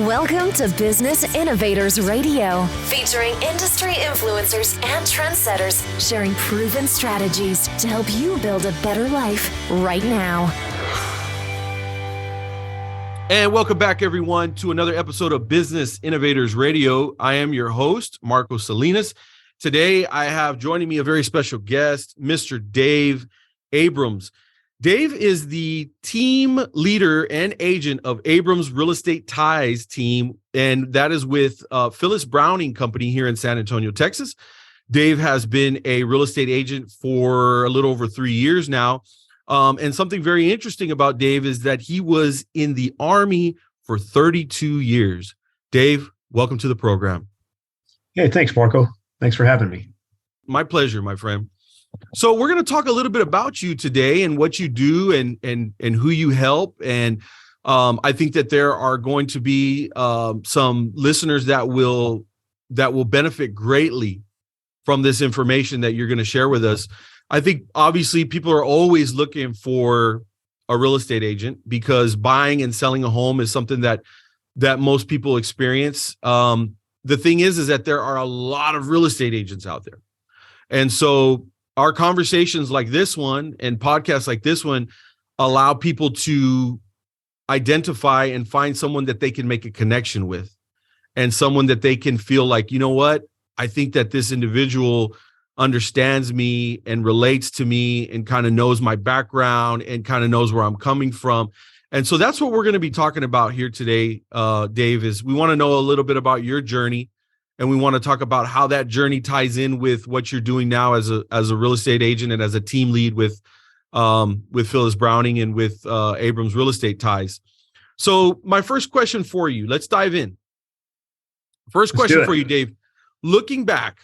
Welcome to Business Innovators Radio, featuring industry influencers and trendsetters sharing proven strategies to help you build a better life right now. And welcome back, everyone, to another episode of Business Innovators Radio. I am your host, Marco Salinas. Today, I have joining me a very special guest, Mr. Dave Abrams. Dave is the team leader and agent of Abrams Real Estate Ties team, and that is with Phyllis Browning Company here in San Antonio, Texas. Dave has been a real estate agent for a little over 3 years now. And something very interesting about Dave is that he was in the Army for 32 years. Dave, welcome to the program. Hey, thanks, Marco. Thanks for having me. My pleasure, my friend. So we're going to talk a little bit about you today and what you do and who you help. And I think that there are going to be some listeners that will benefit greatly from this information that you're going to share with us. I think obviously people are always looking for a real estate agent because buying and selling a home is something that most people experience. The thing is that there are a lot of real estate agents out there. And so our conversations like this one and podcasts like this one allow people to identify and find someone that they can make a connection with and someone that they can feel like, you know what, I think that this individual understands me and relates to me and kind of knows my background and kind of knows where I'm coming from. And so that's what we're going to be talking about here today, Dave, is we want to know a little bit about your journey. And we want to talk about how that journey ties in with what you're doing now as a real estate agent and as a team lead with Phyllis Browning and with Abrams Real Estate Ties. So my first question for you, let's dive in. First question for you, Dave. Looking back,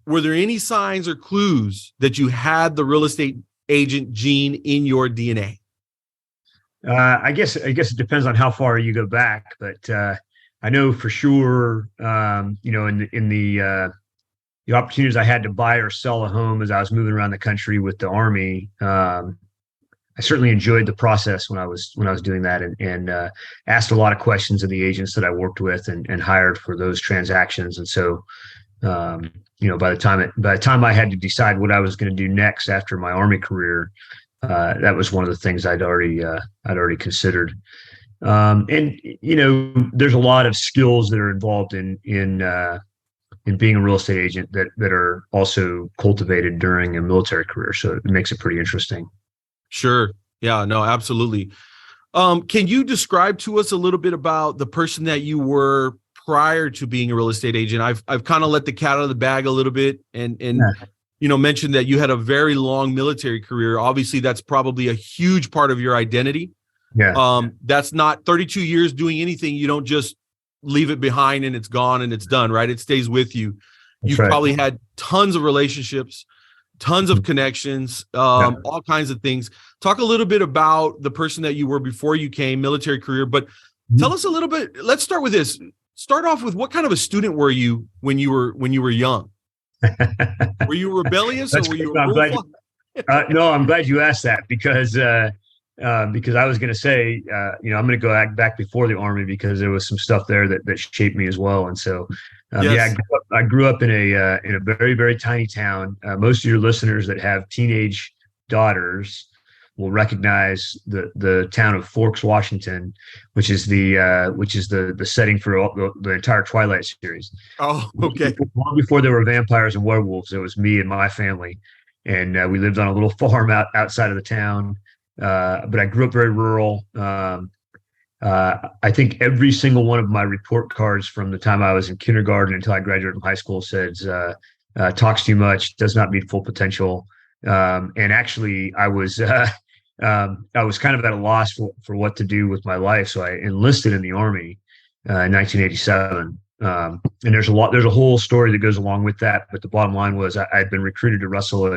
were there any signs or clues that you had the real estate agent gene in your DNA? I guess it depends on how far you go back, but I know for sure, in the opportunities I had to buy or sell a home as I was moving around the country with the Army, I certainly enjoyed the process when I was doing that, and asked a lot of questions of the agents that I worked with and hired for those transactions. And so, by the time I had to decide what I was going to do next after my Army career, that was one of the things I'd already considered. There's a lot of skills that are involved in being a real estate agent that are also cultivated during a military career. So it makes it pretty interesting. Sure. Yeah, no, absolutely. Can you describe to us a little bit about the person that you were prior to being a real estate agent? I've kind of let the cat out of the bag a little bit and mentioned that you had a very long military career. Obviously, that's probably a huge part of your identity. Yeah. That's not 32 years doing anything. You don't just leave it behind and it's gone and it's done, right? It stays with you. You've probably had tons of relationships, tons of connections, all kinds of things. Talk a little bit about the person that you were before you came, military career, but tell us a little bit. Let's start with this. Start off with what kind of a student were you when you were young? Were you rebellious or were you? No, I'm glad you asked that because I was going to say, I'm going to go back before the Army because there was some stuff there that shaped me as well. And so, I grew up in a very, very tiny town. Most of your listeners that have teenage daughters will recognize the town of Forks, Washington, which is the setting for the entire Twilight series. Oh, okay. Long before there were vampires and werewolves, it was me and my family, and we lived on a little farm outside of the town. But I grew up very rural. I think every single one of my report cards from the time I was in kindergarten until I graduated from high school says, talks too much, does not meet full potential. And actually I was kind of at a loss for what to do with my life. So I enlisted in the Army in 1987. And there's a whole story that goes along with that. But the bottom line was I had been recruited to wrestle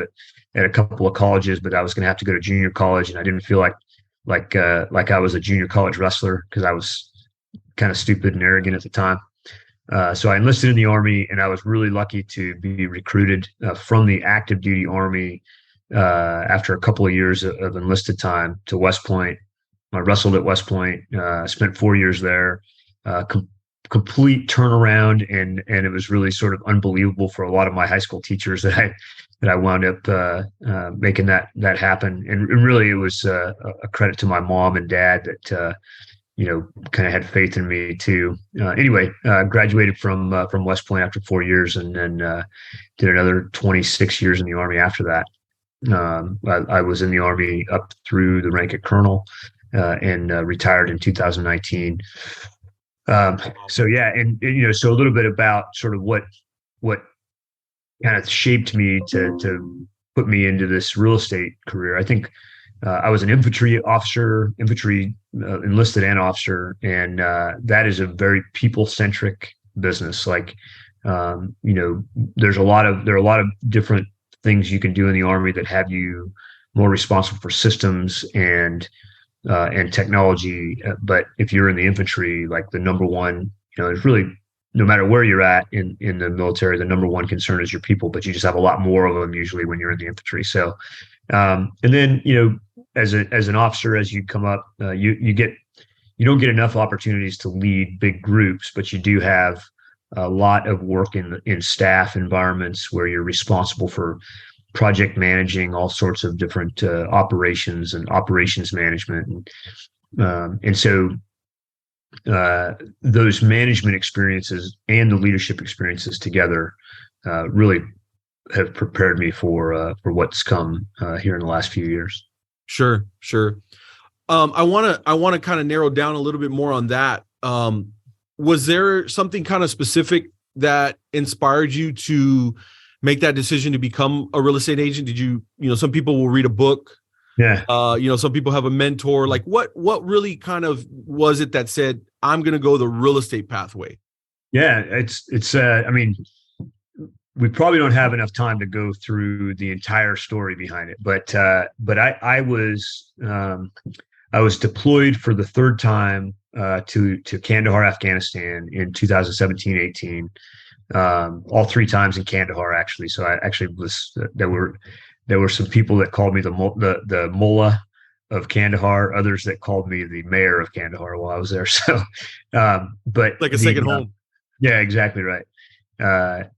at a couple of colleges, but I was going to have to go to junior college, and I didn't feel like I was a junior college wrestler because I was kind of stupid and arrogant at the time. So I enlisted in the Army, and I was really lucky to be recruited from the active duty Army after a couple of years of enlisted time to West Point. I wrestled at West Point, spent 4 years there, complete turnaround, and it was really sort of unbelievable for a lot of my high school teachers that I wound up making that happen. And really, it was a credit to my mom and dad that kind of had faith in me too. Anyway, graduated from West Point after 4 years, and then did another 26 years in the Army after that. I was in the Army up through the rank of colonel, and retired in 2019. So yeah, and so a little bit about sort of what kind of shaped me to put me into this real estate career. I think I was an infantry officer, enlisted and officer, and that is a very people-centric business. Like, there are a lot of different things you can do in the Army that have you more responsible for systems and technology. But if you're in the infantry, like the number one, it's really, no matter where you're at in the military, the number one concern is your people, but you just have a lot more of them usually when you're in the infantry. So, and then, as an officer, as you come up, you don't get enough opportunities to lead big groups, but you do have a lot of work in staff environments where you're responsible for project managing all sorts of different operations and operations management. And so those management experiences and the leadership experiences together really have prepared me for what's come here in the last few years. Sure. I want to kind of narrow down a little bit more on that. Was there something kind of specific that inspired you to make that decision to become a real estate agent? Did you some people will read a book. Yeah. Some people have a mentor. Like what really kind of was it that said, I'm going to go the real estate pathway? Yeah, it's I mean, we probably don't have enough time to go through the entire story behind it, but I was deployed for the third time to Kandahar, Afghanistan in 2017-18. All three times in Kandahar, actually. So I actually was there were some people that called me the mullah of Kandahar, others that called me the mayor of Kandahar while I was there. So, but like a second home. Yeah, exactly right.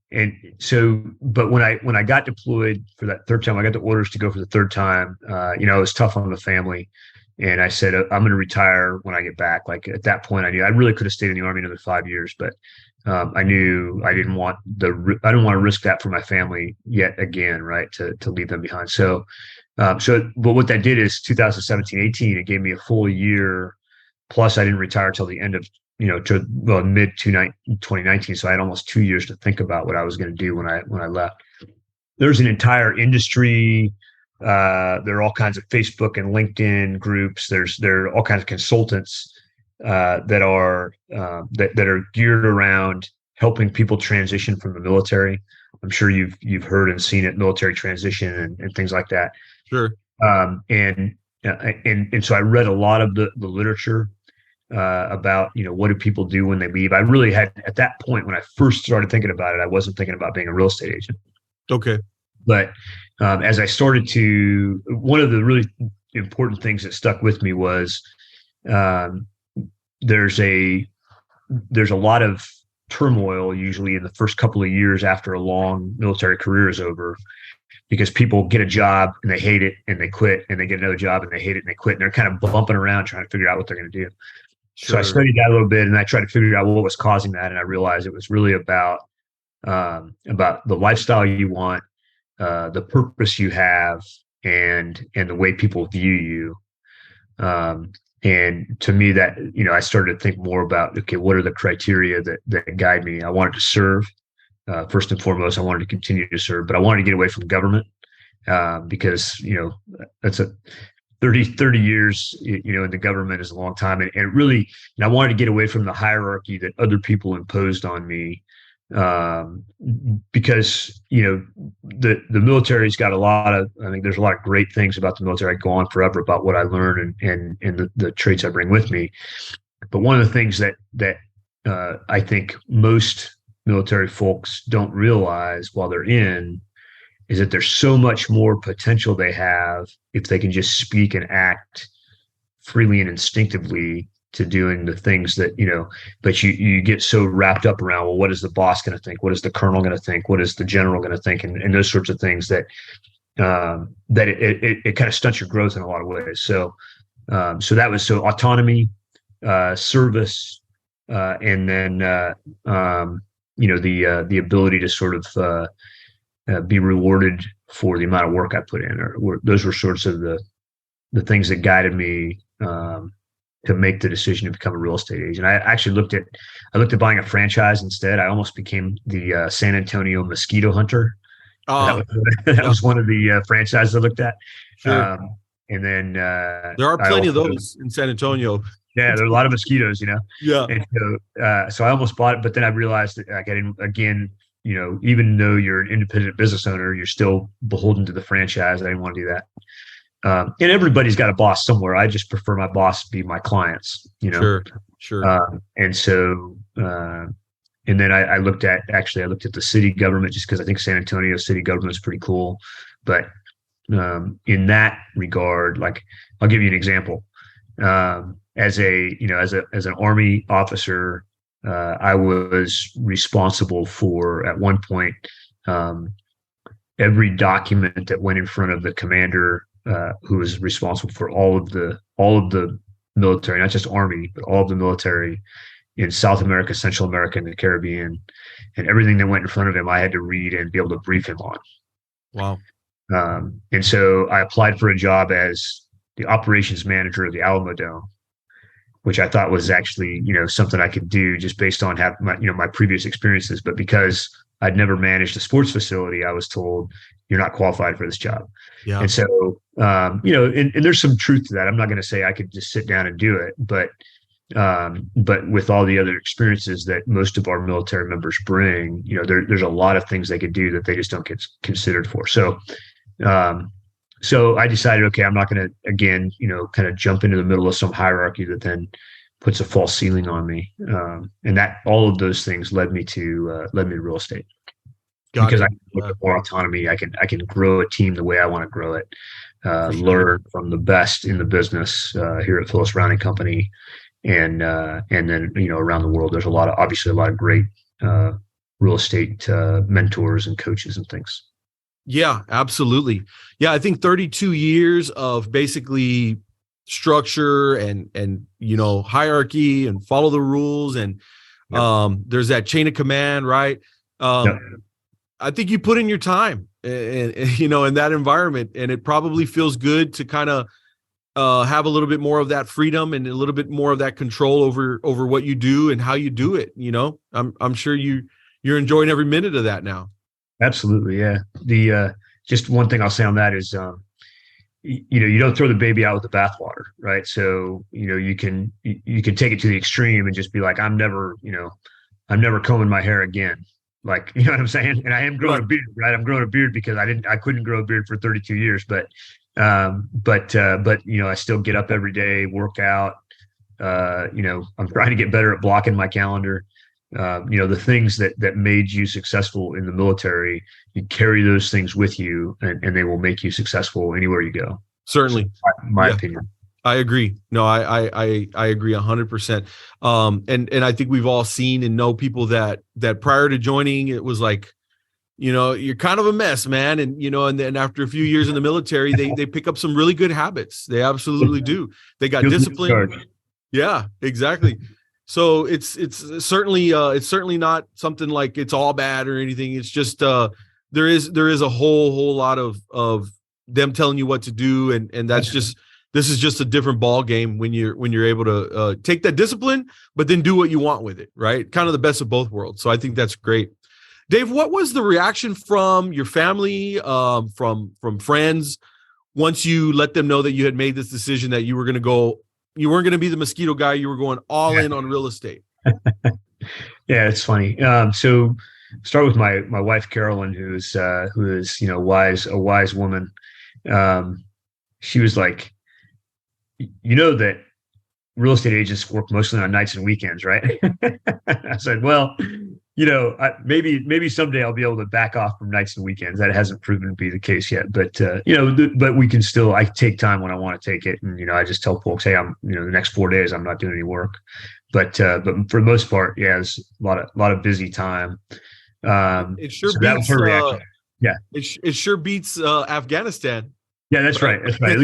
And so, but when I got deployed for that third time, I got the orders to go for the third time. It was tough on the family, and I said, I'm going to retire when I get back. Like at that point, I knew I really could have stayed in the Army another 5 years, but I knew I didn't want to risk that for my family yet again, right? To leave them behind. So, but what that did is 2017-18, it gave me a full year. Plus, I didn't retire till the end of mid 2019. So I had almost 2 years to think about what I was going to do when I left. There's an entire industry. There are all kinds of Facebook and LinkedIn groups. There are all kinds of consultants that are geared around helping people transition from the military. I'm sure you've heard and seen it, military transition and things like that. Sure. And so I read a lot of the literature about what do people do when they leave. I really had, at that point when I first started thinking about it, I wasn't thinking about being a real estate agent. Okay. But as I started to, one of the really important things that stuck with me was there's a lot of turmoil usually in the first couple of years after a long military career is over, because people get a job and they hate it and they quit, and they get another job and they hate it and they quit, and they're kind of bumping around trying to figure out what they're going to do. Sure. So I studied that a little bit, and I tried to figure out what was causing that, and I realized it was really about the lifestyle you want, the purpose you have, and the way people view you. And to me, that I started to think more about, okay, what are the criteria that guide me? I wanted to serve. First and foremost, I wanted to continue to serve, but I wanted to get away from government because that's a 30 years, in the government is a long time. And really, I wanted to get away from the hierarchy that other people imposed on me, because, the military's got there's a lot of great things about the military. I go on forever about what I learned and the traits I bring with me. But one of the things that I think most military folks don't realize while they're in is that there's so much more potential they have if they can just speak and act freely and instinctively to doing the things that, but you get so wrapped up around, well, what is the boss going to think? What is the colonel going to think? What is the general going to think? And those sorts of things that it kind of stunts your growth in a lot of ways. So that was autonomy, service, and then the ability to sort of be rewarded for the amount of work I put in. Those were sorts of the things that guided me to make the decision to become a real estate agent. I actually looked at buying a franchise instead. I almost became the San Antonio mosquito hunter. Oh, that was one of the franchises I looked at. Sure. And then there are plenty of those in San Antonio. Yeah, there are a lot of mosquitoes, Yeah. And so I almost bought it, but then I realized that I didn't, again, even though you're an independent business owner, you're still beholden to the franchise. I didn't want to do that. And everybody's got a boss somewhere. I just prefer my boss be my clients, Sure. And so, and then I looked at the city government just because I think San Antonio city government is pretty cool. But in that regard, like, I'll give you an example. As an Army officer, I was responsible for, at one point, every document that went in front of the commander, who was responsible for all of the military, not just Army, but all of the military in South America, Central America, and the Caribbean, and everything that went in front of him, I had to read and be able to brief him on. Wow. And so I applied for a job as the operations manager of the Alamo Dome, which I thought was actually, something I could do just based on my previous experiences. But because I'd never managed a sports facility, I was told, you're not qualified for this job. Yeah. And so, and there's some truth to that. I'm not going to say I could just sit down and do it, but with all the other experiences that most of our military members bring, there's a lot of things they could do that they just don't get considered for. So I decided, okay, I'm not going to, again, kind of jump into the middle of some hierarchy that then puts a false ceiling on me. And that all of those things led me to real estate. Because I can look at more autonomy. I can grow a team the way I want to grow it, learn from the best in the business here at Phyllis Rounding Company. And then, around the world, there's obviously a lot of great real estate mentors and coaches and things. Yeah, absolutely. Yeah, I think 32 years of basically structure and hierarchy and follow the rules, and there's that chain of command, right? I think you put in your time, and in that environment, and it probably feels good to kind of have a little bit more of that freedom and a little bit more of that control over what you do and how you do it. I'm sure you're enjoying every minute of that now. Absolutely. Yeah. The just one thing I'll say on that is, you don't throw the baby out with the bathwater, right? So, you can take it to the extreme and just be like, I'm never combing my hair again. Like, you know what I'm saying? And I am growing a beard, right? I'm growing a beard because I couldn't grow a beard for 32 years, but I still get up every day, work out. I'm trying to get better at blocking my calendar. The things that made you successful in the military, you carry those things with you, and they will make you successful anywhere you go. Certainly. My opinion. I agree. No, I agree 100%. And I think we've all seen and know people that prior to joining, it was like, you're kind of a mess, man. And, and then after a few years in the military, they pick up some really good habits. They absolutely do. They got discipline. Yeah, exactly. So it's certainly not something like it's all bad or anything. It's just, there is a whole lot of them telling you what to do. And that's just, this is just a different ball game when you're able to take that discipline, but then do what you want with it, right? Kind of the best of both worlds. So I think that's great. Dave, what was the reaction from your family, from friends, once you let them know that you had made this decision that you weren't going to be the mosquito guy, you were going all in on real estate? Yeah, it's funny. So start with my wife, Carolyn, who is a wise woman. She was like, that real estate agents work mostly on nights and weekends, right? I said, well, maybe someday I'll be able to back off from nights and weekends. That hasn't proven to be the case yet, but but we can still. I take time when I want to take it, and I just tell folks, hey, the next 4 days I'm not doing any work, but for the most part, yeah, it's a lot of busy time. It sure so beats. That was her reaction. Yeah, it sure beats Afghanistan. Yeah, that's right. That's right. At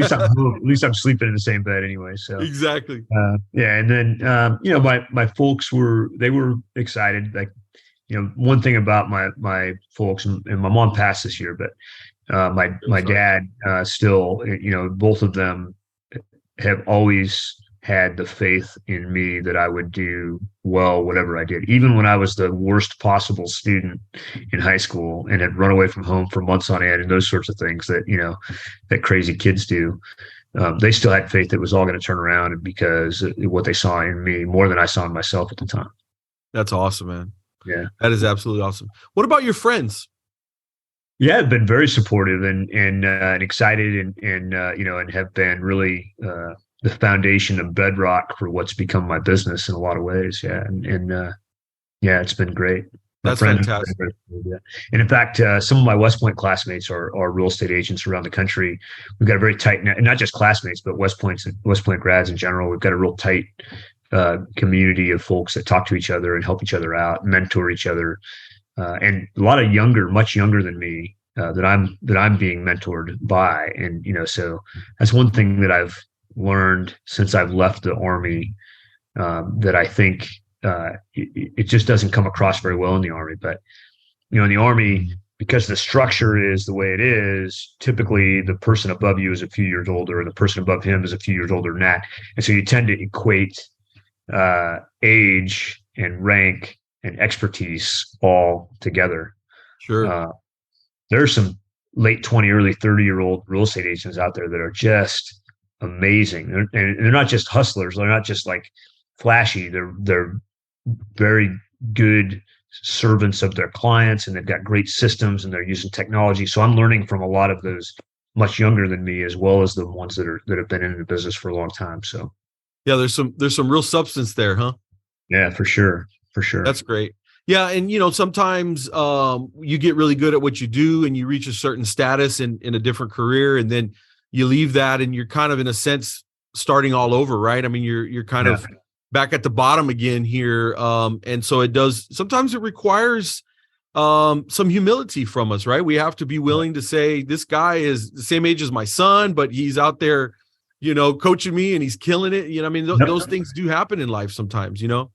least I'm sleeping in the same bed anyway. So exactly. Yeah, and then my folks were excited. Like, one thing about my folks, and my mom passed this year, but my dad still, both of them have always had the faith in me that I would do well, whatever I did, even when I was the worst possible student in high school and had run away from home for months on end and those sorts of things that, that crazy kids do. They still had faith that it was all going to turn around, and because what they saw in me more than I saw in myself at the time. That's awesome, man. Yeah, that is absolutely awesome. What about your friends? Yeah, I've been very supportive and excited and have been really the foundation of bedrock for what's become my business in a lot of ways. Yeah. And it's been great. That's fantastic. Yeah. And in fact, some of my West Point classmates are real estate agents around the country. We've got a very tight net, not just classmates, but West Point grads in general. We've got a real tight community of folks that talk to each other and help each other out, mentor each other. And a lot of much younger than me, that I'm being mentored by. And, so that's one thing that I've learned since I've left the Army, that I think it just doesn't come across very well in the Army. But in the Army, because the structure is the way it is, typically the person above you is a few years older, and the person above him is a few years older than that, and so you tend to equate age and rank and expertise all together. Sure. There are some late 20, early 30-year-old real estate agents out there that are just amazing. They're not just hustlers. They're not just like flashy. They're very good servants of their clients, and they've got great systems, and they're using technology. So I'm learning from a lot of those much younger than me, as well as the ones that have been in the business for a long time. So yeah, there's some real substance there, huh? Yeah, for sure. That's great. Yeah. And, sometimes you get really good at what you do and you reach a certain status in a different career, and then you leave that and you're kind of, in a sense, starting all over, right? I mean, you're kind of back at the bottom again here. And so sometimes it requires some humility from us, right? We have to be willing to say, this guy is the same age as my son, but he's out there, coaching me and he's killing it. Those things do happen in life sometimes, Yeah,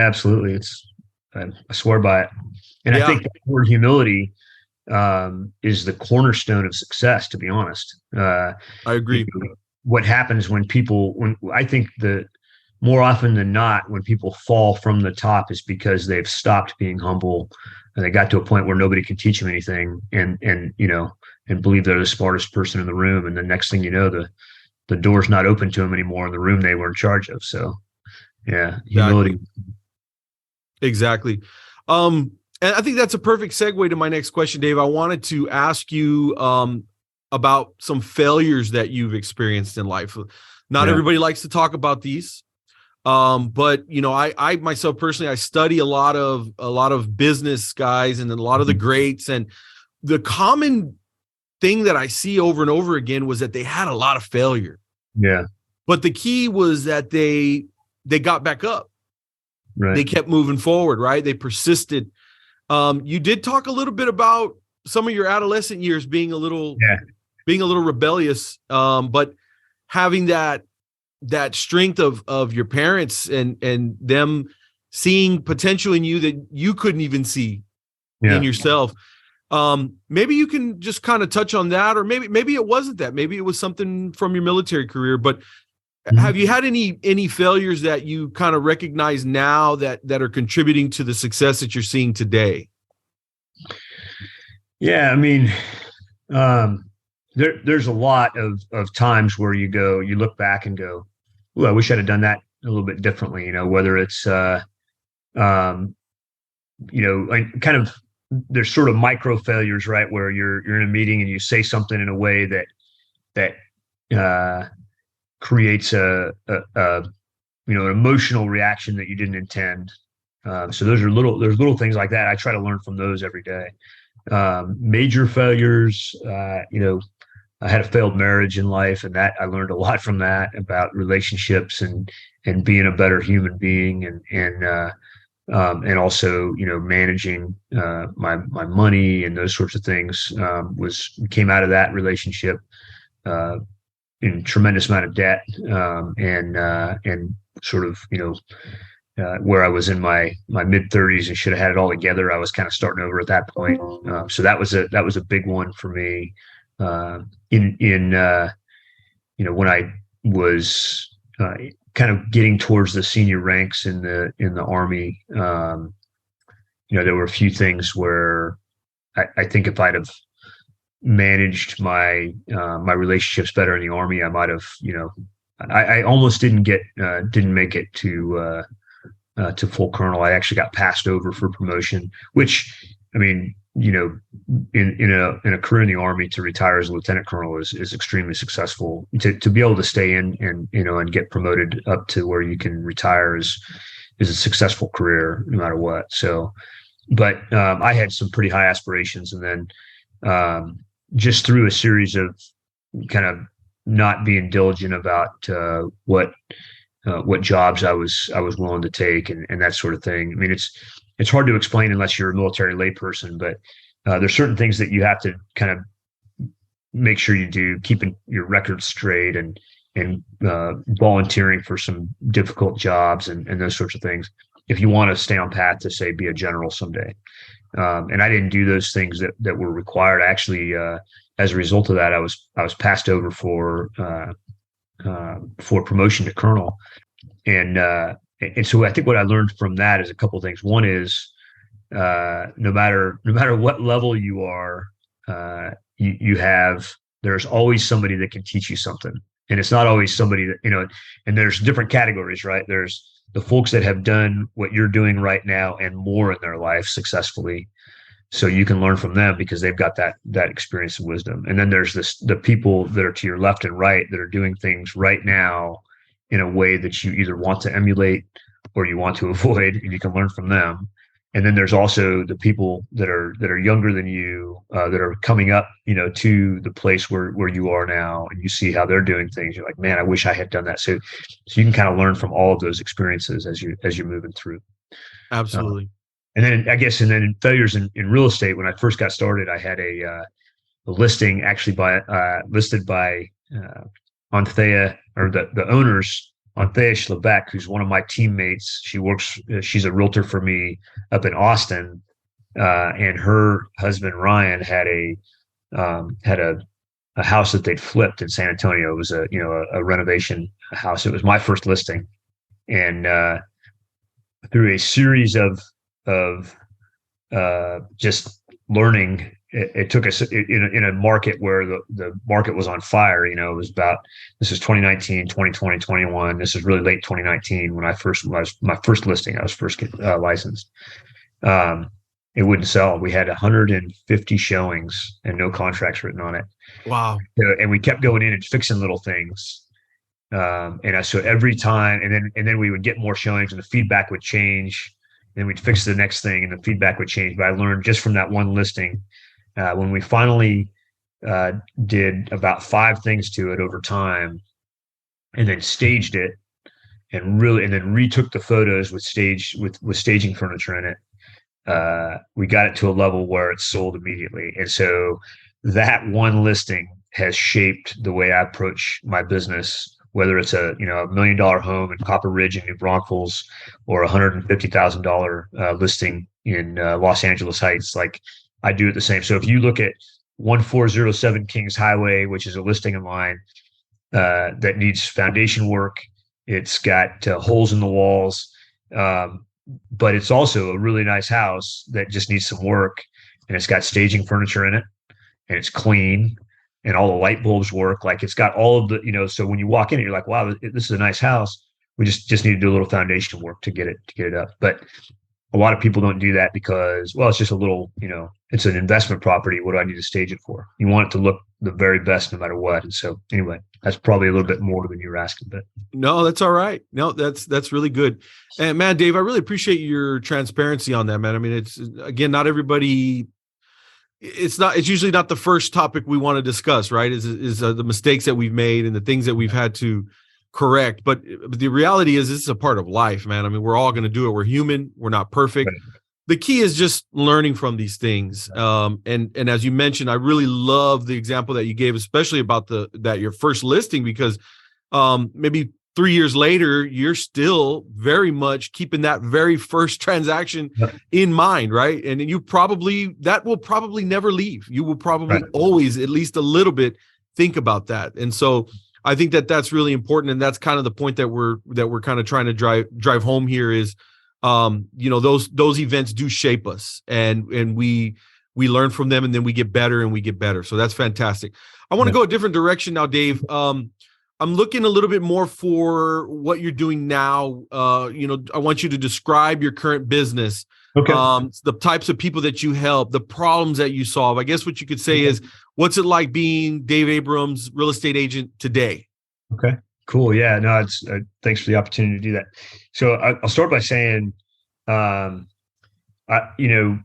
absolutely. I swear by it. And I think the word humility is the cornerstone of success, to be honest. I agree. What happens when I think that more often than not, when people fall from the top is because they've stopped being humble, and they got to a point where nobody can teach them anything, and believe they're the smartest person in the room. And the next thing you know, the door's not open to them anymore in the room they were in charge of. So yeah, humility. Exactly. And I think that's a perfect segue to my next question, Dave. I wanted to ask you about some failures that you've experienced in life. Not everybody likes to talk about these. But I myself personally, I study a lot of business guys and a lot of the greats, and the common thing that I see over and over again was that they had a lot of failure. Yeah. But the key was that they got back up. Right. They kept moving forward, right? They persisted. You did talk a little bit about some of your adolescent years being a little rebellious, but having that strength of your parents and them seeing potential in you that you couldn't even see in yourself. Maybe you can just kind of touch on that, or maybe it wasn't that. Maybe it was something from your military career, but have you had any failures that you kind of recognize now that are contributing to the success that you're seeing today? Yeah, I mean, there's a lot of times where you look back and go, "Ooh, I wish I'd have done that a little bit differently." Whether it's kind of, there's sort of micro failures, right? Where you're in a meeting and you say something in a way that creates an emotional reaction that you didn't intend. So there's little things like that. I try to learn from those every day. Major failures, I had a failed marriage in life, and that I learned a lot from that about relationships and being a better human being, and also managing my money and those sorts of things. Came out of that relationship in tremendous amount of debt, and sort of where I was in my mid 30s and should have had it all together. I was kind of starting over at that point. So that was a big one for me. When I was kind of getting towards the senior ranks in the Army, there were a few things where I think if I'd have managed my relationships better in the Army, I might have, I almost didn't make it to full colonel. I actually got passed over for promotion, which, I mean, in a career in the Army, to retire as a lieutenant colonel is extremely successful. To be able to stay in and get promoted up to where you can retire is a successful career no matter what. So, but I had some pretty high aspirations, and then just through a series of kind of not being diligent about what jobs I was willing to take and that sort of thing. I mean, it's hard to explain unless you're a military layperson, but there's certain things that you have to kind of make sure you do, keeping your records straight and volunteering for some difficult jobs and those sorts of things, if you want to stay on path to, say, be a general someday. And I didn't do those things that were required. Actually, as a result of that, I was passed over for promotion to colonel. And so I think what I learned from that is a couple of things. One is, no matter what level you are, there's always somebody that can teach you something. And it's not always somebody that, and there's different categories, right? There's the folks that have done what you're doing right now and more in their life successfully. So you can learn from them because they've got that experience and wisdom. And then there's the people that are to your left and right that are doing things right now in a way that you either want to emulate or you want to avoid, and you can learn from them. And then there's also the people that are younger than you, that are coming up, to the place where you are now, and you see how they're doing things. You're like, man, I wish I had done that. So you can kind of learn from all of those experiences as you're moving through. Absolutely. And then in failures in real estate, when I first got started, I had a listing actually listed by Anthea, or the owners, Anthea Schlebeck, who's one of my teammates. She's a realtor for me up in Austin, and her husband Ryan had a house that they'd flipped in San Antonio. It was a renovation house. It was my first listing, and through a series of just learning, it took us in a market where the market was on fire. It was this is 2019, 2020, 21. This is really late 2019 when my first listing. I was first licensed. It wouldn't sell. We had 150 showings and no contracts written on it. Wow. And we kept going in and fixing little things. So every time, and then we would get more showings and the feedback would change. Then we'd fix the next thing and the feedback would change. But I learned just from that one listing, when we finally did about 5 things to it over time, and then staged it, and then retook the photos with staging furniture in it, we got it to a level where it sold immediately. And so that one listing has shaped the way I approach my business, whether it's a $1 million home in Copper Ridge in New Braunfels or a $150,000 listing in Los Angeles Heights. Like, I do it the same. So if you look at 1407 Kings Highway, which is a listing of mine that needs foundation work, it's got holes in the walls, but it's also a really nice house that just needs some work, and it's got staging furniture in it, and it's clean, and all the light bulbs work. Like, it's got all of the, so when you walk in, you're like, wow, this is a nice house. We just need to do a little foundation work to get it up. But a lot of people don't do that because, well, it's just a little, it's an investment property. What do I need to stage it for? You want it to look the very best no matter what. And so anyway, that's probably a little bit more than you were asking, but no, that's all right. No, that's really good. And man, Dave, I really appreciate your transparency on that, man. I mean, it's, again, not everybody, it's usually not the first topic we want to discuss, right? Is the mistakes that we've made and the things that we've had to correct. But the reality is this is a part of life, man. I mean, we're all going to do it. We're human. We're not perfect. Right. The key is just learning from these things. And as you mentioned, I really love the example that you gave, especially about that your first listing, because maybe 3 years later, you're still very much keeping that very first transaction in mind, right? And that will probably never leave. You will probably always, at least a little bit, think about that. And so I think that that's really important. And that's kind of the point that we're kind of trying to drive home here is, those events do shape us, and we learn from them, and then we get better and we get better. So that's fantastic. I want to go a different direction now, Dave. I'm looking a little bit more for what you're doing now. I want you to describe your current business, the types of people that you help, the problems that you solve. I guess what you could say is, what's it like being Dave Abrams, real estate agent today? Okay. Cool. Yeah. No, it's thanks for the opportunity to do that. So I'll start by saying, and I don't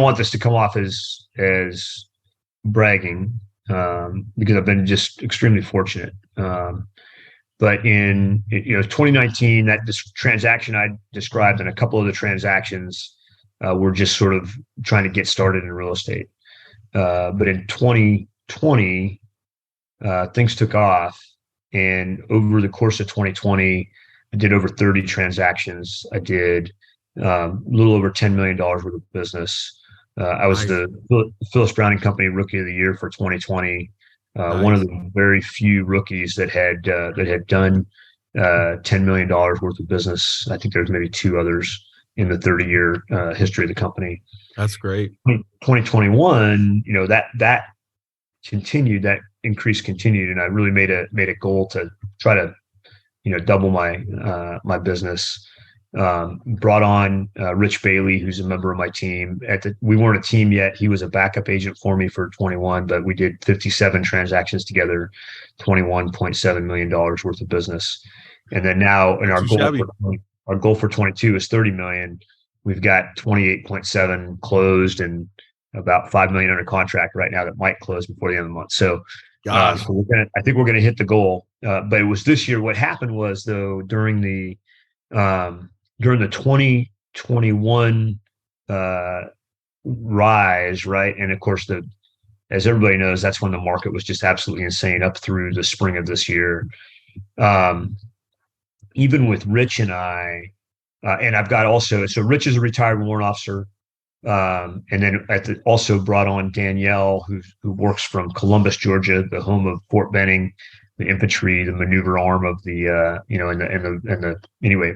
want this to come off as bragging, because I've been just extremely fortunate. But in 2019, that transaction I described and a couple of the transactions were just sort of trying to get started in real estate. But in 2020, things took off, and over the course of 2020, I did over 30 transactions. I did a little over $10 million worth of business. I was the Phyllis Browning Company Rookie of the Year for 2020. One of the very few rookies that had done $10 million worth of business. I think there's maybe two others in the 30-year history of the company. That's great. 2021, that continued, that increase continued, and I really made a goal to try to double my business. Brought on Rich Bailey, who's a member of my team. We weren't a team yet. He was a backup agent for me for 21, but we did 57 transactions together, $21.7 million worth of business. And then now, and our goal for 22 is 30 million. We've got 28.7 closed and about 5 million under contract right now that might close before the end of the month. So, I think we're gonna hit the goal. But it was this year. What happened was, though, during the 2021 rise, right? And of course, as everybody knows, that's when the market was just absolutely insane up through the spring of this year. Even with Rich and I, and I've got also, so Rich is a retired warrant officer. And then also brought on Danielle, who works from Columbus, Georgia, the home of Fort Benning, the infantry, the maneuver arm of the, anyway,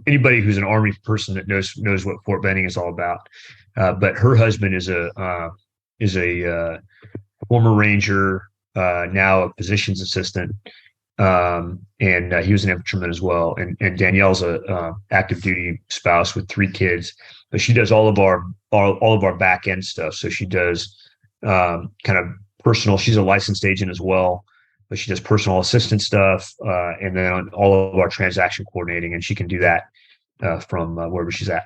anybody who's an Army person that knows what Fort Benning is all about. But her husband is a former Ranger, now a positions assistant. And he was an infantryman as well. And Danielle's a active duty spouse with 3 kids, but she does all of our back end stuff. So she does kind of personal. She's a licensed agent as well, but she does personal assistant stuff, and then on all of our transaction coordinating, and she can do that from wherever she's at.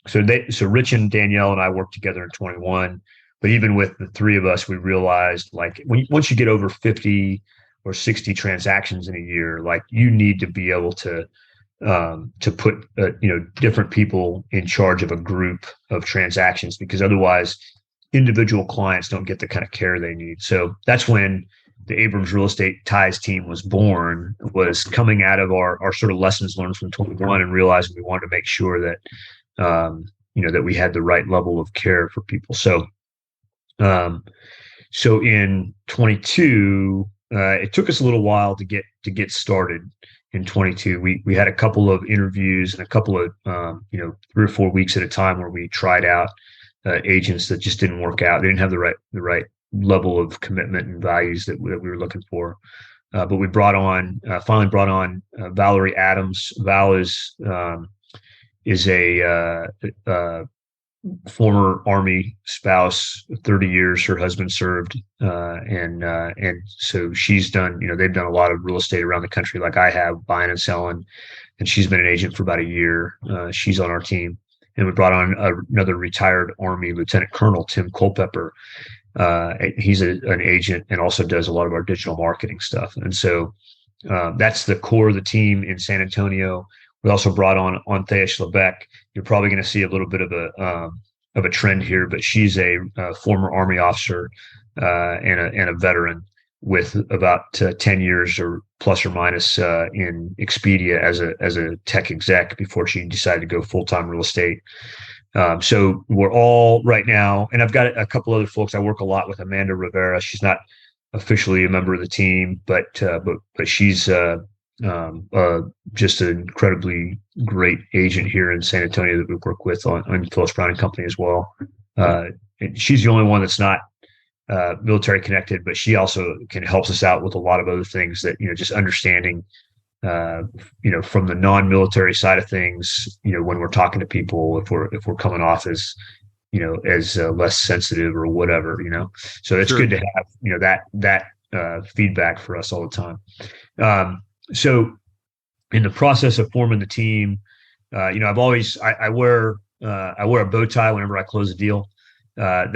So Rich and Danielle and I worked together in 21. But even with the 3 of us, we realized, like, once you get over 50 or 60 transactions in a year, like, you need to be able to put different people in charge of a group of transactions, because otherwise individual clients don't get the kind of care they need. So that's when the Abrams Real Estate Ties team was born, was coming out of our sort of lessons learned from 21 and realizing we wanted to make sure that that we had the right level of care for people. So in 22, it took us a little while to get started. In 22, we had a couple of interviews and a couple of 3 or 4 weeks at a time where we tried out agents that just didn't work out. They didn't have the right level of commitment and values that we were looking for. But we finally brought on Valerie Adams. Val is a former Army spouse, 30 years her husband served, and so she's done, they've done a lot of real estate around the country like I have, buying and selling, and she's been an agent for about a year. She's on our team. And we brought on another retired Army Lieutenant Colonel, Tim Culpepper. He's an agent and also does a lot of our digital marketing stuff. And so that's the core of the team in San Antonio. We also brought on Thea Schlebeck. You're probably going to see a little bit of a trend here, but she's a former Army officer and a veteran with about 10 years or plus or minus in Expedia as a tech exec before she decided to go full-time real estate. So we're all right now, and I've got a couple other folks. I work a lot with Amanda Rivera. She's not officially a member of the team, but she's just an incredibly great agent here in San Antonio that we work with on Phyllis Brown and Company as well. And she's the only one that's not military connected, but she also helps us out with a lot of other things that, just understanding, from the non-military side of things, when we're talking to people, if we're coming off as, as less sensitive or whatever, so it's good to have, that feedback for us all the time. So in the process of forming the team, I've always, I wear a bow tie whenever I close a deal. I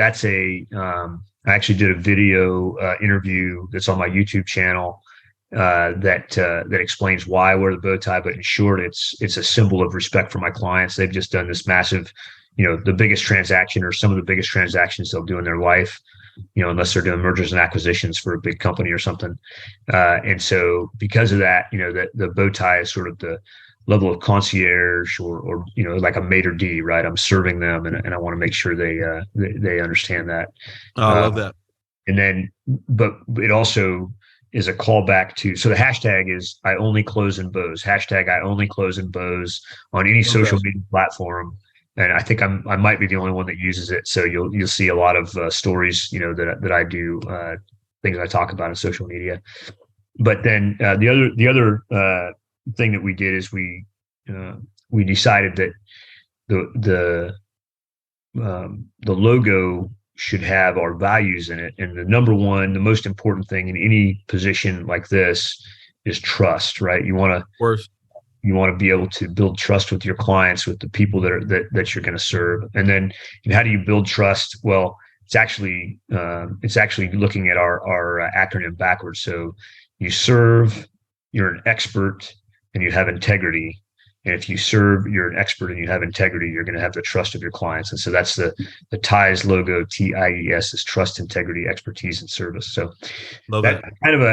actually did a video interview that's on my YouTube channel that explains why I wear the bow tie. But in short, it's a symbol of respect for my clients. They've just done this massive, the biggest transaction or some of the biggest transactions they'll do in their life, unless they're doing mergers and acquisitions for a big company or something. And so because of that, the bow tie is sort of the level of concierge or like a maitre d', right? I'm serving them and I want to make sure they understand that. I love that. And then, but it also is a callback to, so the hashtag is I only close in bows, hashtag I only close in bows on any social media platform. And I think I might be the only one that uses it. So you'll see a lot of stories, that I do, things I talk about on social media. But then the other thing that we did is we decided that the logo should have our values in it, and the most important thing in any position like this is trust, right? You want to be able to build trust with your clients, with the people that you're going to serve. And then how do you build trust? Well, it's actually looking at our acronym backwards. So you serve, you're an expert, and you have integrity. And if you serve, you're an expert and you have integrity, you're going to have the trust of your clients. And so that's the TIES logo, TIES, is trust, integrity, expertise, and service. So that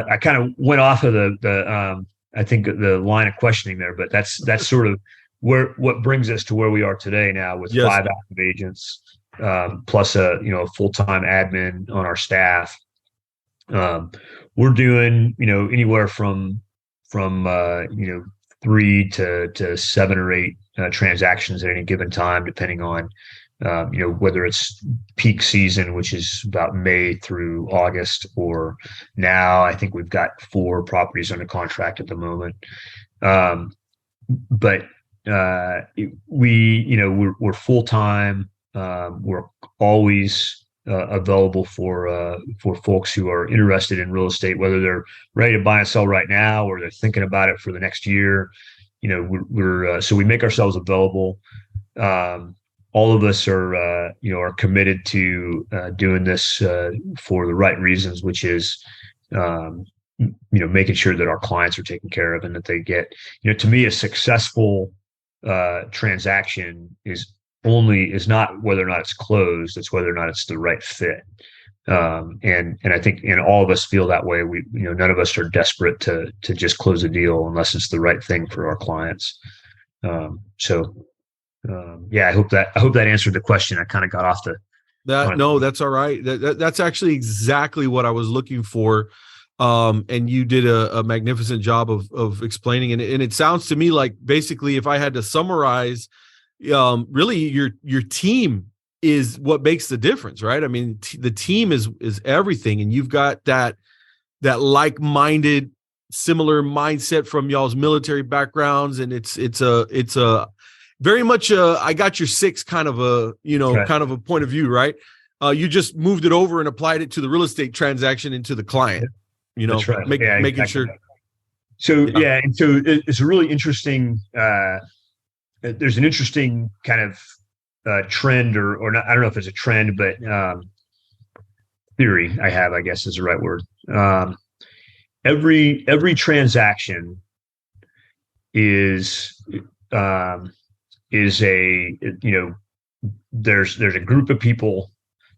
I kind of went off of the I think the line of questioning there, but that's sort of what brings us to where we are today now with 5 active agents, plus a full-time admin on our staff. We're doing, anywhere from 3 to 7 or 8 transactions at any given time, depending on, whether it's peak season, which is about May through August, or now I think we've got 4 properties under contract at the moment. But we're full-time. We're always available for folks who are interested in real estate, whether they're ready to buy and sell right now or they're thinking about it for the next year. So we make ourselves available. All of us are committed to doing this for the right reasons, which is making sure that our clients are taken care of and that they get, to me, a successful transaction is not whether or not it's closed, it's whether or not it's the right fit. And I think, all of us feel that way. We, none of us are desperate to just close a deal unless it's the right thing for our clients. I hope that answered the question. I kind of got off no, that's all right. That's actually exactly what I was looking for. And you did a magnificent job of explaining it. And it sounds to me like basically, if I had to summarize, really your team is what makes the difference, right? I mean, the team is everything. And you've got that like-minded, similar mindset from y'all's military backgrounds. And it's very much I got your six kind of a, Right. kind of a point of view, right? You just moved it over and applied it to the real estate transaction into the client, That's right. making Exactly. sure. So Yeah. and so it's a really interesting. There's an interesting kind of trend, or not. I don't know if it's a trend, but theory I guess is the right word. Every transaction is a there's a group of people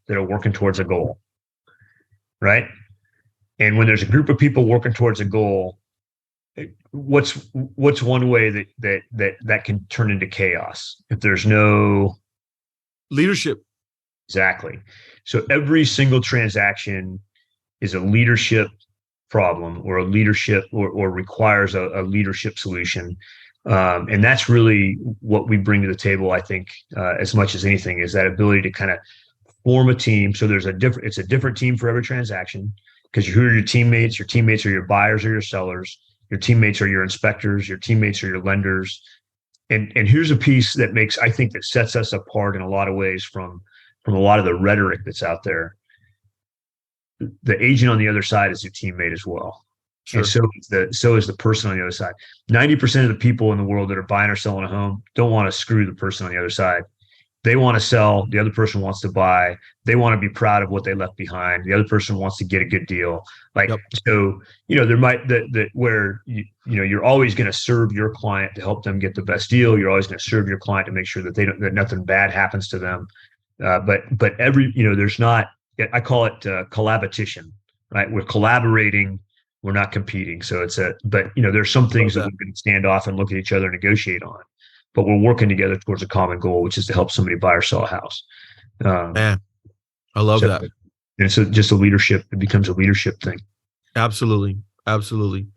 that are working towards a goal, right? And when there's a group of people working towards a goal, what's one way that can turn into chaos if there's no Leadership. exactly. So every single transaction is a leadership problem, or a leadership or requires a leadership solution. And that's really what we bring to the table, I think, as much as anything, is that ability to kind of form a team. So it's a different team for every transaction, because who are your teammates? Your teammates are your buyers or your sellers. Your teammates are your inspectors. Your teammates are your lenders. And here's a piece that I think that sets us apart in a lot of ways from a lot of the rhetoric that's out there. The agent on the other side is your teammate as well. Sure. And so is the person on the other side. 90% of the people in the world that are buying or selling a home don't want to screw the person on the other side. They want to sell. The other person wants to buy. They want to be proud of what they left behind. The other person wants to get a good deal. Yep. So, there might where you're always going to serve your client to help them get the best deal. You're always going to serve your client to make sure that that nothing bad happens to them. But there's not. I call it collaboration, right? We're collaborating. We're not competing. So there's some things that we're going to stand off and look at each other and negotiate on, but we're working together towards a common goal, which is to help somebody buy or sell a house. Man, I love that. And so just it becomes a leadership thing. Absolutely. Absolutely.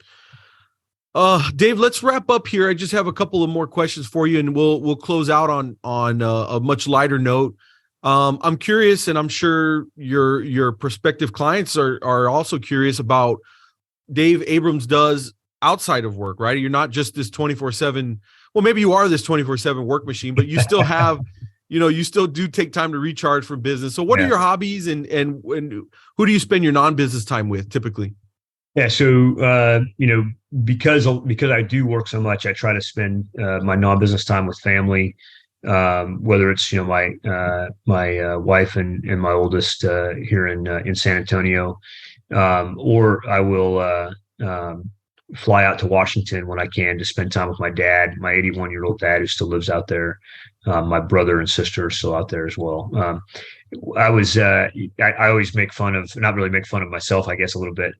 Dave, let's wrap up here. I just have a couple of more questions for you, and we'll close out on a much lighter note. I'm curious, and I'm sure your prospective clients are also curious about Dave Abrams does outside of work, right? You're not just this 24/7. Well, maybe you are this 24/7 work machine, but you still have, you still do take time to recharge from business. So what are your hobbies, and who do you spend your non-business time with typically? Yeah. So, because I do work so much, I try to spend my non-business time with family. Whether it's my wife and my oldest here in San Antonio, or I will fly out to Washington when I can to spend time with my dad, my 81-year-old dad who still lives out there. My brother and sister are still out there as well. I always not really make fun of myself, I guess, a little bit.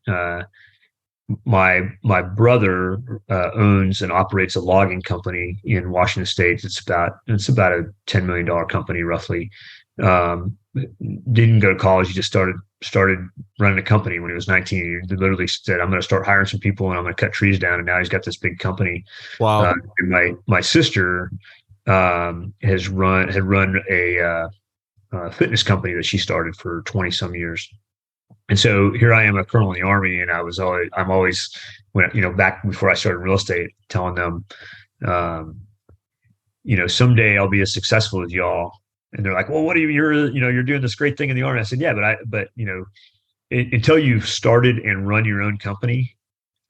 My brother owns and operates a logging company in Washington State. It's about a $10 million company roughly. Didn't go to college. He just started running a company when he was 19. He literally said, "I'm going to start hiring some people and I'm going to cut trees down." And now he's got this big company. Wow. My sister had run a fitness company that she started for 20 some years. And so here I am, a colonel in the Army, and I'm always back before I started real estate, telling them, someday I'll be as successful as y'all. And they're like, "Well, what are you're doing this great thing in the Army." I said, "Yeah, but until you've started and run your own company,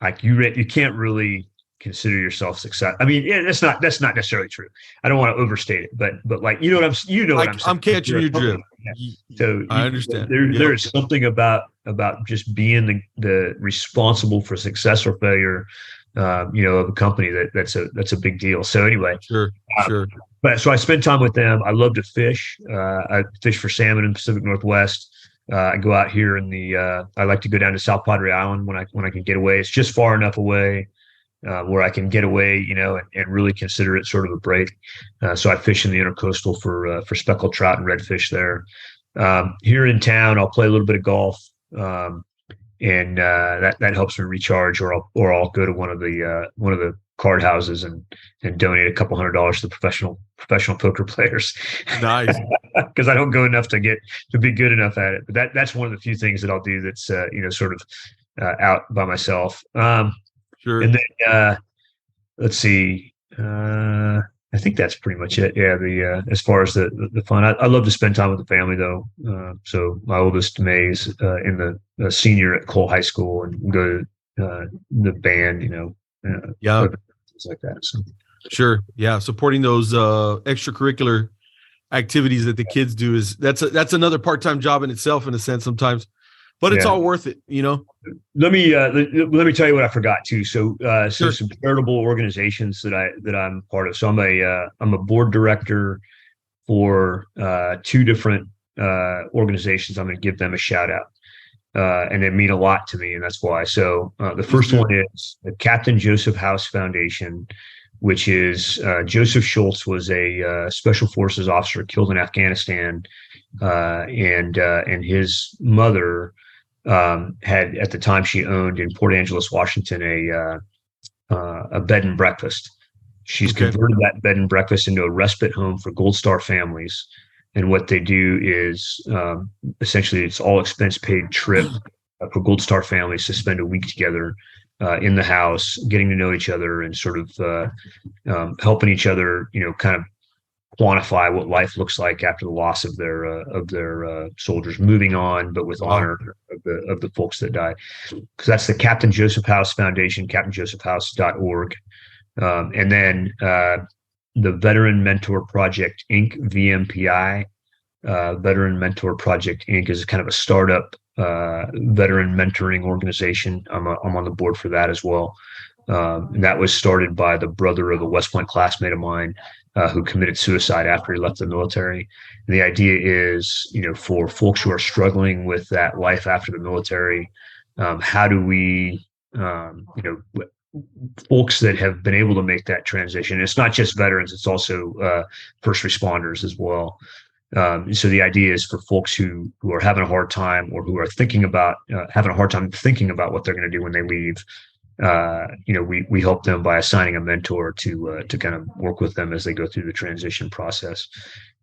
like you can't really consider yourself success." I mean, that's not necessarily true. I don't want to overstate it, but like, what I'm saying. I'm catching your drift. Yeah. So I understand. There's something about just being the responsible for success or failure, of a company that's a big deal. So anyway, sure. But so I spend time with them. I love to fish. I fish for salmon in the Pacific Northwest. I go out here I like to go down to South Padre Island when I can get away. It's just far enough away where I can get away, and really consider it sort of a break. So I fish in the Intercoastal for speckled trout and redfish there. Here in town, I'll play a little bit of golf, and that helps me recharge. Or I'll go to one of the card houses and donate a couple $100 to the professional poker players. Nice. Because I don't go enough to be good enough at it. But that's one of the few things that I'll do that's sort of out by myself. Sure. And then let's see. I think that's pretty much it. Yeah. The as far as the fun, I love to spend time with the family though. So my oldest May's in the senior at Cole High School, and go to the band, Yeah. things like that. So Sure. Yeah. Supporting those extracurricular activities that the kids do that's another part-time job in itself, in a sense, sometimes, but it's all worth it. Let me tell you what I forgot too. So Sure. some charitable organizations that I'm part of. So I'm a board director for two different organizations. I'm going to give them a shout out. And they mean a lot to me, and that's why. So the first one is the Captain Joseph House Foundation, which is Joseph Schultz was a special forces officer killed in Afghanistan, and his mother had, at the time, she owned in Port Angeles, Washington, a bed and breakfast. She's converted that bed and breakfast into a respite home for Gold Star families. And what they do is essentially it's all expense paid trip for Gold Star families to spend a week together in the house, getting to know each other, and sort of helping each other, kind of quantify what life looks like after the loss of their soldiers, moving on, but with honor of the folks that died. Because that's the Captain Joseph House Foundation, captainjosephhouse.org. And then the Veteran Mentor Project, Inc., VMPI. Veteran Mentor Project, Inc. is kind of a startup veteran mentoring organization. I'm on the board for that as well. And that was started by the brother of a West Point classmate of mine who committed suicide after he left the military. And the idea is, for folks who are struggling with that life after the military, how do we, folks that have been able to make that transition. It's not just veterans, it's also first responders as well. So the idea is for folks who are having a hard time, or who are thinking about having a hard time thinking about what they're going to do when they leave. We help them by assigning a mentor to kind of work with them as they go through the transition process.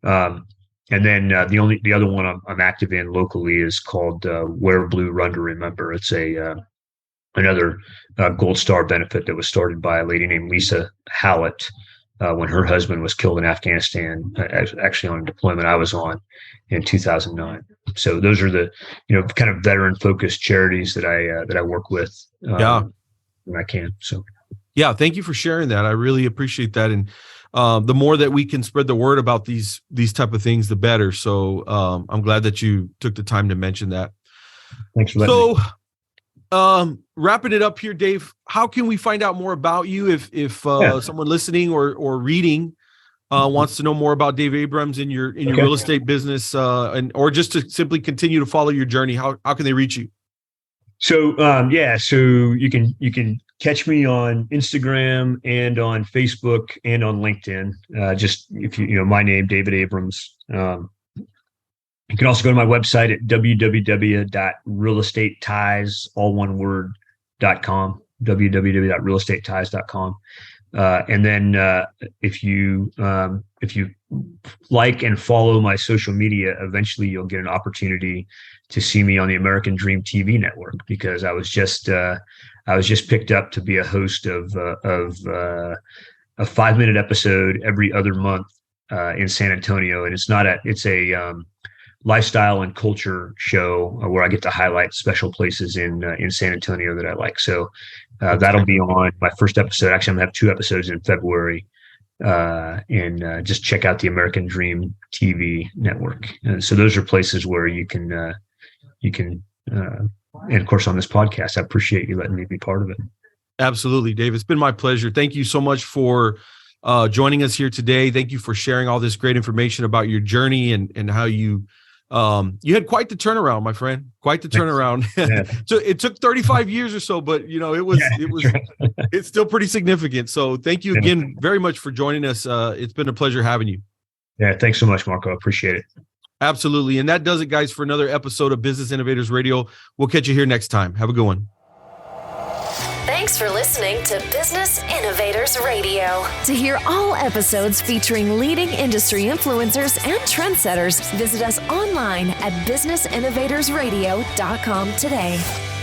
And then the other one I'm active in locally is called Wear Blue, Run to Remember. It's another Gold Star benefit that was started by a lady named Lisa Hallett when her husband was killed in Afghanistan, actually on a deployment I was on in 2009. So those are the kind of veteran focused charities that I work with when I can. So yeah, thank you for sharing that. I really appreciate that. And the more that we can spread the word about these type of things, the better. So I'm glad that you took the time to mention that. Thanks for letting me. Wrapping it up here, Dave, how can we find out more about you if someone listening or reading wants to know more about Dave Abrams in your real estate business, or just to simply continue to follow your journey? How can they reach you? So so you can catch me on Instagram and on Facebook and on LinkedIn. Just if my name, David Abrams. You can also go to my website at www.realestateties.com, www.realestateties.com. And then if you like and follow my social media, eventually you'll get an opportunity to see me on the American Dream TV network, because I was just picked up to be a host of a 5-minute episode every other month in San Antonio. And it's a lifestyle and culture show where I get to highlight special places in San Antonio that I like. So that'll be on my first episode. Actually, I'm gonna have 2 episodes in February, and just check out the American Dream TV network. And so those are places where you can, and of course on this podcast, I appreciate you letting me be part of it. Absolutely, Dave. It's been my pleasure. Thank you so much for joining us here today. Thank you for sharing all this great information about your journey and how you had quite the turnaround, my friend, quite the turnaround. Yeah. So it took 35 years or so, but it's still pretty significant. So thank you again very much for joining us. It's been a pleasure having you. Yeah. Thanks so much, Marco. I appreciate it. Absolutely. And that does it, guys, for another episode of Business Innovators Radio. We'll catch you here next time. Have a good one. Thanks for listening to Business Innovators Radio. To hear all episodes featuring leading industry influencers and trendsetters, visit us online at businessinnovatorsradio.com today.